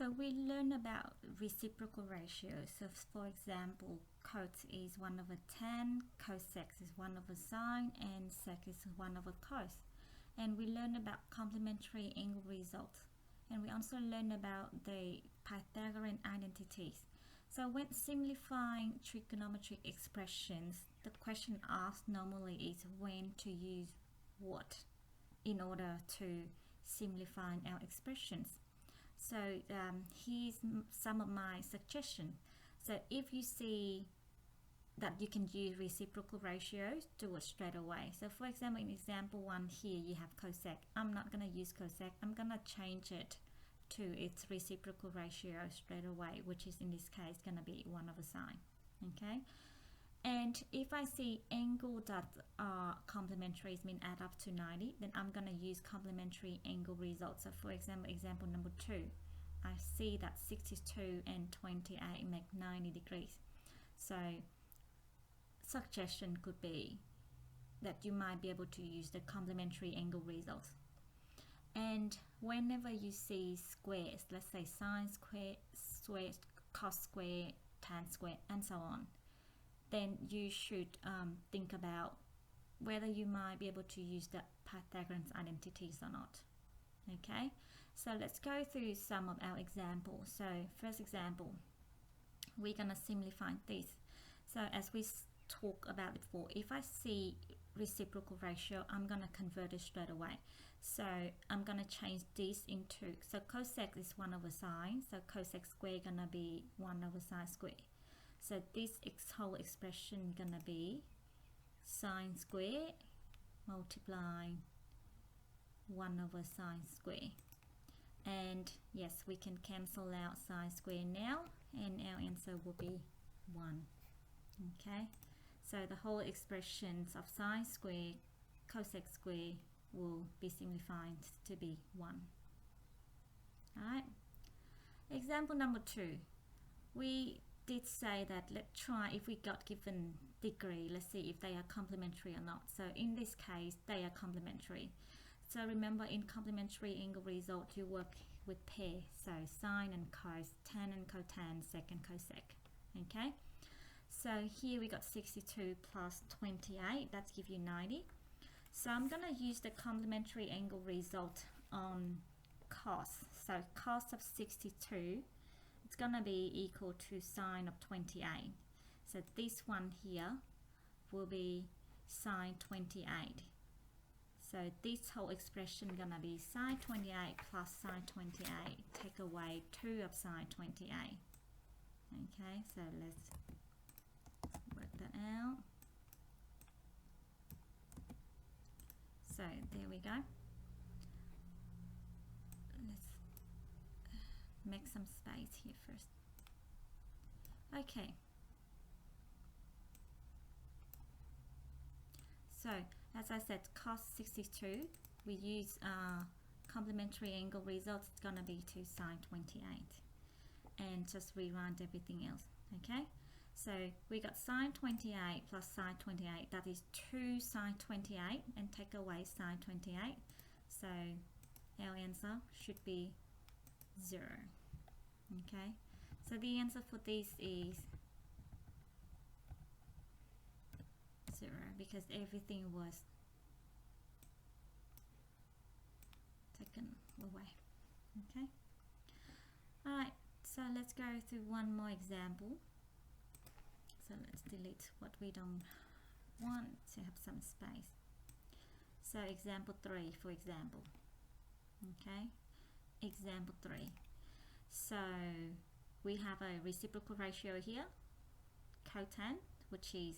So we learn about reciprocal ratios. So for example, cot is 1/tan, cosec is 1/sin, and sec is 1/cos. And we learn about complementary angle results. And we also learn about the Pythagorean identities. So when simplifying trigonometric expressions, the question asked normally is when to use what in order to simplify our expressions. So here's some of my suggestions. So if you see that you can use reciprocal ratios, do it straight away. So for example, in example 1 here you have cosec. I'm not going to use cosec. I'm going to change it to its reciprocal ratio straight away, which is in this case going to be 1/sin. Okay. And if I see angle that are complementary, mean add up to 90, then I'm going to use complementary angle results. So for example, example number 2, I see that 62 and 28 make 90 degrees. So suggestion could be that you might be able to use the complementary angle results. And whenever you see squares, let's say sine square, cos square, tan square, and so on, then you should think about whether you might be able to use the Pythagorean identities or not. Okay, so let's go through some of our examples. So first example, we're gonna simplify this. So as we talked about before, if I see reciprocal ratio, I'm gonna convert it straight away. So I'm gonna change this into, so cosec is 1/sin, so cosec square gonna be 1/sin square. So this whole expression gonna be sine square multiplying 1/sin square. And yes, we can cancel out sine square now, and our answer will be 1. Okay, so the whole expressions of sine square, cosec square will be simplified to be 1. Alright, example number 2. We did say that let's try if we got given degree, let's see if they are complementary or not. So in this case, they are complementary. So remember, in complementary angle result, you work with pair. So sine and cos, tan and cotan, sec and cosec. Okay. So here we got 62 plus 28, that's give you 90. So I'm going to use the complementary angle result on cos. So cos of 62, it's going to be equal to sine of 28. So this one here will be sine 28. So this whole expression going to be sine 28 plus sine 28. Take away 2 of sine 28. Okay, so let's work that out. So there we go. Let's make some space here first. Okay. So as I said, cos 62, we use complementary angle results. It's gonna be 2 sine 28, and just rewind everything else. Okay. So we got sine 28 plus sine 28, that is 2 sine 28, and take away sine 28. So our answer should be 0. Okay, so the answer for this is 0 because everything was taken away. Okay, alright, so let's go through one more example. So let's delete what we don't want to have some space. So example 3, for example. Okay, example 3. So we have a reciprocal ratio here, cotan, which is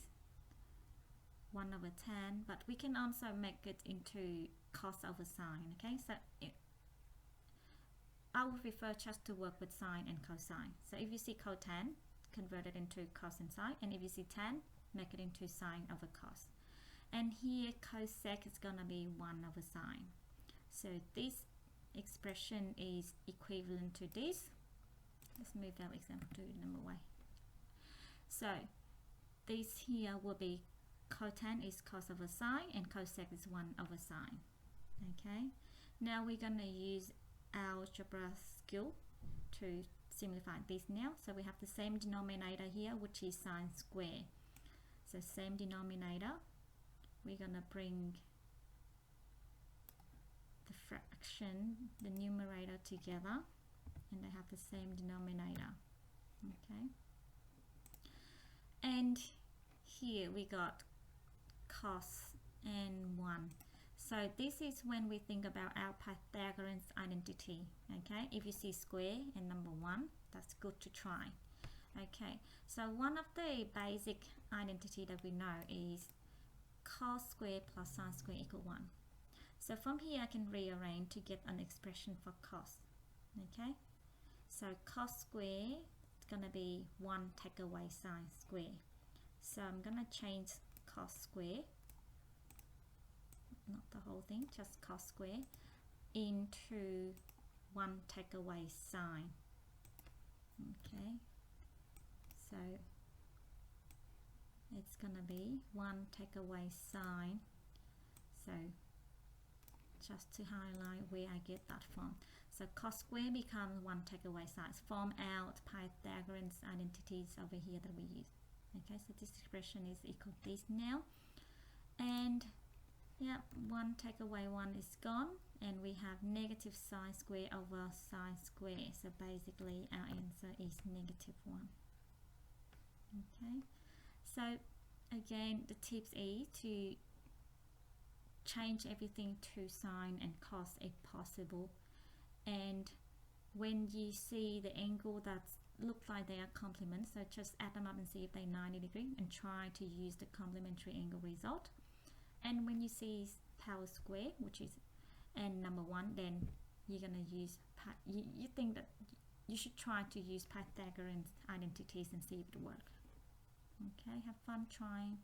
1/tan, but we can also make it into cos over sine. Okay, so I would prefer just to work with sine and cosine. So if you see cotan, convert it into cos and sine, and if you see tan, make it into sine over cos. And here cosec is gonna be 1/sin. So this expression is equivalent to this. Let's move our example to number way. So this here will be cotan is cos over sine, and cosec is 1/sin. Okay, now we're gonna use algebra skill to simplify this now. So we have the same denominator here, which is sine square. So same denominator, we're gonna bring the fraction, the numerator together, and they have the same denominator. Okay, and here we got cos and 1. So this is when we think about our Pythagorean identity. Okay, if you see square and number 1, that's good to try. Okay, so one of the basic identity that we know is cos square plus sine square equal 1. So from here I can rearrange to get an expression for cos. Okay, so cos square is gonna be 1 take away sine square. So I'm gonna change cos square, not the whole thing, just cos square, into 1 take away sine. Okay, so it's gonna be 1 take away sine. So just to highlight where I get that from. So cos square becomes 1 take away sine from our Pythagorean identities over here that we use. Okay, so this expression is equal to this now. And yeah, 1 take away 1 is gone, and we have negative sine square over sine square. So basically our answer is negative 1. Okay, so again, the tips is to change everything to sine and cos if possible. And when you see the angle that look like they are complements, so just add them up and see if they're 90 degrees and try to use the complementary angle result. And when you see power square, which is and number 1, then you're gonna use you think that you should try to use Pythagorean identities and see if it works. Okay, have fun trying.